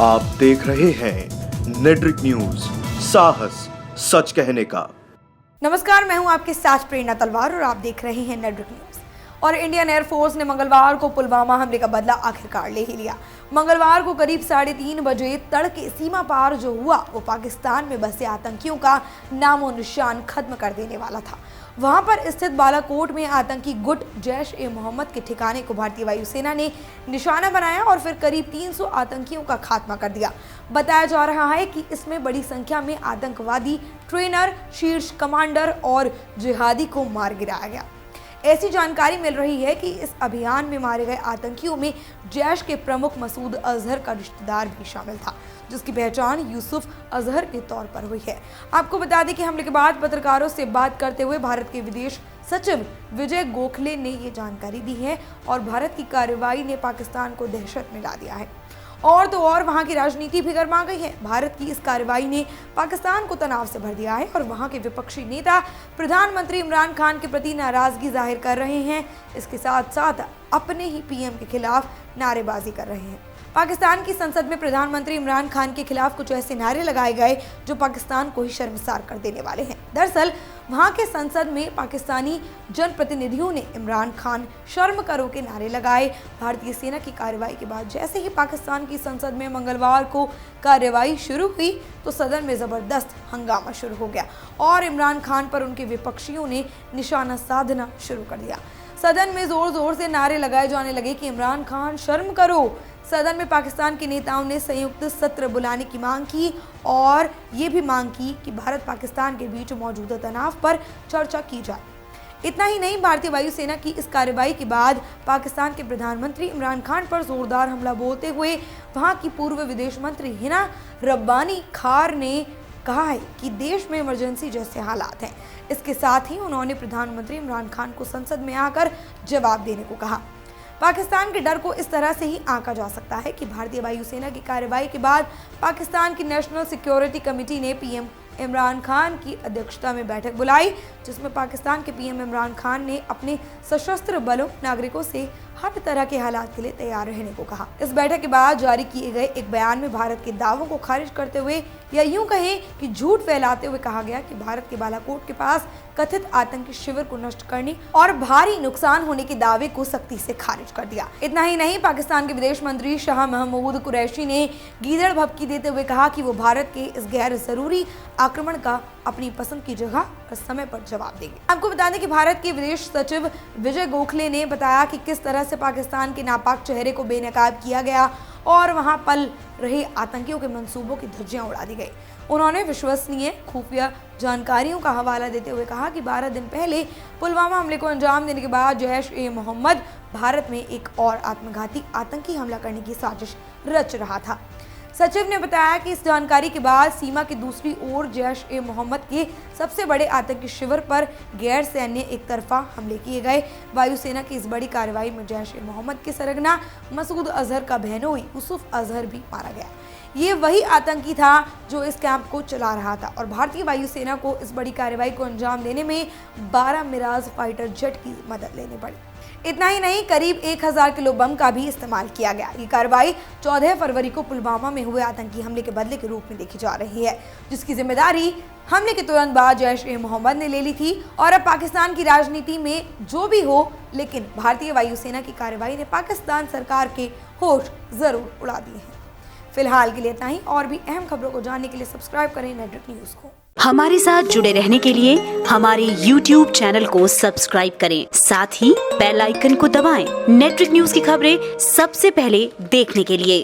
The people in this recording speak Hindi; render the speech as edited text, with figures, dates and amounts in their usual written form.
आप देख रहे हैं नेट्रिक न्यूज, साहस सच कहने का। नमस्कार, मैं हूं आपके साथ प्रेरणा तलवार और आप देख रहे हैं नेट्रिक न्यूज। और इंडियन एयरफोर्स ने मंगलवार को पुलवामा हमले का बदला आखिरकार ले ही लिया। मंगलवार को करीब 3:30 बजे तड़के सीमा पार जो हुआ वो पाकिस्तान में बसे आतंकियों का नामो निशान खत्म कर देने वाला था। वहां पर स्थित बालाकोट में आतंकी गुट जैश-ए-मोहम्मद के ठिकाने को भारतीय वायुसेना ने निशाना बनाया और फिर करीब 300 आतंकियों का खात्मा कर दिया। बताया जा रहा है कि इसमें बड़ी संख्या में आतंकवादी, ट्रेनर, शीर्ष कमांडर और जिहादी को मार गिराया गया। ऐसी जानकारी मिल रही है कि इस अभियान में मारे गए आतंकियों में जैश के प्रमुख मसूद अजहर का रिश्तेदार भी शामिल था, जिसकी पहचान यूसुफ अजहर के तौर पर हुई है। आपको बता दें कि हमले के बाद पत्रकारों से बात करते हुए भारत के विदेश सचिव विजय गोखले ने ये जानकारी दी है और भारत की कार्रवाई ने पाकिस्तान को दहशत में ला दिया है। और तो और वहां की राजनीति भी गर्मा गई है। भारत की इस कार्रवाई ने पाकिस्तान को तनाव से भर दिया है और वहां के विपक्षी नेता प्रधानमंत्री इमरान खान के प्रति नाराजगी जाहिर कर रहे हैं। इसके साथ साथ अपने ही पीएम के खिलाफ नारेबाजी कर रहे हैं। पाकिस्तान की संसद में प्रधानमंत्री इमरान खान के खिलाफ कुछ ऐसे नारे लगाए गए जो पाकिस्तान को ही शर्मसार कर देने वाले हैं। दरअसल वहां के संसद में पाकिस्तानी जनप्रतिनिधियों ने इमरान खान शर्म करो के नारे लगाए। भारतीय सेना की कार्रवाई के बाद जैसे ही पाकिस्तान की संसद में मंगलवार को कार्रवाई शुरू हुई तो सदन में जबरदस्त हंगामा शुरू हो गया और इमरान खान पर उनके विपक्षियों ने निशाना साधना शुरू कर दिया। सदन में जोर जोर से नारे लगाए जाने लगे कि इमरान खान शर्म करो। सदन में पाकिस्तान के नेताओं ने संयुक्त सत्र बुलाने की मांग की और ये भी मांग की कि भारत पाकिस्तान के बीच मौजूदा तनाव पर चर्चा की जाए। इतना ही नहीं, भारतीय वायुसेना की इस कार्रवाई के बाद पाकिस्तान के प्रधानमंत्री इमरान खान पर जोरदार हमला बोलते हुए वहां की पूर्व विदेश मंत्री हिना रब्बानी खार ने कहा है कि देश में इमरजेंसी जैसे हालात हैं। इसके साथ ही उन्होंने प्रधानमंत्री इमरान खान को संसद में आकर जवाब देने को कहा। पाकिस्तान के डर को इस तरह से ही आंका जा सकता है कि भारतीय वायुसेना की कार्रवाई के बाद पाकिस्तान की नेशनल सिक्योरिटी कमेटी ने पीएम इमरान खान की अध्यक्षता में बैठक बुलाई, जिसमें पाकिस्तान के पीएम इमरान खान ने अपने सशस्त्र बलों नागरिकों से हर तरह के हालात के लिए तैयार रहने को कहा। इस बैठक के बाद जारी किए गए एक बयान में भारत के दावों को खारिज करते हुए या यूं कहें कि झूठ फैलाते हुए कहा गया कि भारत के बालाकोट के पास कथित आतंकी शिविर को नष्ट करने और भारी नुकसान होने के दावे को सख्ती से खारिज कर दिया। इतना ही नहीं, पाकिस्तान के विदेश मंत्री शाह महमूद कुरैशी ने गीदड़ भभकी देते हुए कहा कि वो भारत के इस गैर जरूरी आक्रमण का अपनी पसंद की जगह और समय पर जवाब देंगे। आपको बता दें कि भारत के विदेश सचिव विजय गोखले ने बताया कि किस तरह से पाकिस्तान के नापाक चेहरे को बेनकाब किया गया और वहां पल रहे आतंकियों के मंसूबों की धज्जियां उड़ा दी गई। उन्होंने विश्वसनीय खुफिया जानकारियों का हवाला देते हुए कहा कि 12 दिन पहले पुलवामा हमले को अंजाम देने के बाद जैश-ए-मोहम्मद भारत में एक और आत्मघाती आतंकी हमला करने की साजिश रच रहा था। सचिव ने बताया कि इस जानकारी के बाद सीमा की दूसरी ओर जैश-ए-मोहम्मद के सबसे बड़े आतंकी शिविर पर गैर सैन्य एक तरफा हमले किए गए। वायुसेना की इस बड़ी कार्रवाई में जैश-ए-मोहम्मद के सरगना मसूद अजहर का बहनोई यूसुफ अजहर भी मारा गया। ये वही आतंकी था जो इस कैंप को चला रहा था और भारतीय वायुसेना को इस बड़ी कार्रवाई को अंजाम देने में 12 मिराज फाइटर जेट की मदद लेनी पड़ी। इतना ही नहीं, करीब 1000 किलो बम का भी इस्तेमाल किया गया। ये कार्रवाई 14 फरवरी को पुलवामा में हुए आतंकी हमले के बदले के रूप में देखी जा रही है, जिसकी जिम्मेदारी हमले के तुरंत बाद जैश-ए-मोहम्मद ने ले ली थी। और अब पाकिस्तान की राजनीति में जो भी हो, लेकिन भारतीय वायुसेना की कार्रवाई ने पाकिस्तान सरकार के होश जरूर उड़ा दिए हैं। फिलहाल के लिए इतना ही। और भी अहम खबरों को जानने के लिए सब्सक्राइब करें नेट्रिक न्यूज को। हमारे साथ जुड़े रहने के लिए हमारे YouTube चैनल को सब्सक्राइब करें, साथ ही बेल आइकन को दबाएं। नेट्रिक न्यूज की खबरें सबसे पहले देखने के लिए।